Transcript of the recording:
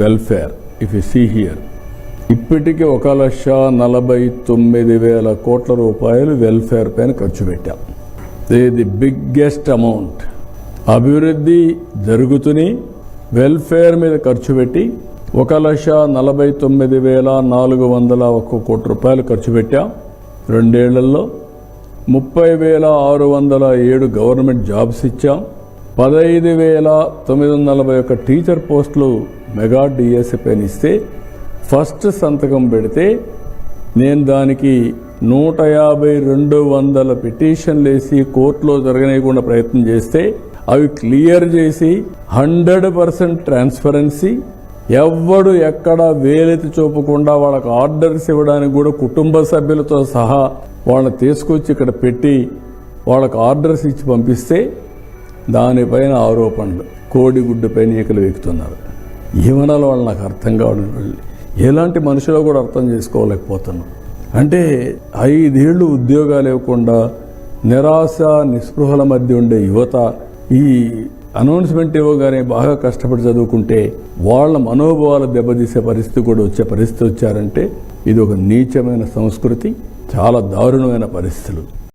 Welfare. If you see here, ఇప్పటికీ 1,49,000 కోట్ల రూపాయలు వెల్ఫేర్ పైన ఖర్చు పెట్టాం. The biggest amount. అభివృద్ధి జరుగుతుని వెల్ఫేర్ మీద ఖర్చు పెట్టి 1,49,401 కోట్ల రూపాయలు ఖర్చు పెట్టాం. 2 ఏళ్లలో 30,607 గవర్నమెంట్ జాబ్స్ ఇచ్చాం. 15,941 టీచర్ పోస్టులు మెగా డిఎస్సి పైన ఇస్తే ఫస్ట్ సంతకం పెడితే నేను దానికి 150-200 పిటిషన్లు వేసి కోర్టులో జరగనీయకుండా ప్రయత్నం చేస్తే అవి క్లియర్ చేసి 100% ట్రాన్స్పరెన్సీ, ఎవ్వడు ఎక్కడ వేలెత్తి చూపకుండా వాళ్ళకి ఆర్డర్స్ ఇవ్వడానికి కూడా కుటుంబ సభ్యులతో సహా వాళ్ళని తీసుకొచ్చి ఇక్కడ పెట్టి వాళ్ళకి ఆర్డర్స్ ఇచ్చి పంపిస్తే దానిపైన ఆరోపణలు, కోడిగుడ్డు పైన ఈకలు వెక్కుతున్నారు. ఏమనాలో వాళ్ళు నాకు అర్థం కావడం, ఎలాంటి మనుషులో కూడా అర్థం చేసుకోలేకపోతున్నాం. అంటే 5 ఏళ్ళు ఉద్యోగాలు ఇవ్వకుండా నిరాశ నిస్పృహల మధ్య ఉండే యువత ఈ అనౌన్స్మెంట్ ఇవ్వగానే బాగా కష్టపడి చదువుకుంటే వాళ్ళ మనోభావాలు దెబ్బతీసే పరిస్థితి కూడా వచ్చారంటే ఇది ఒక నీచమైన సంస్కృతి, చాలా దారుణమైన పరిస్థితులు.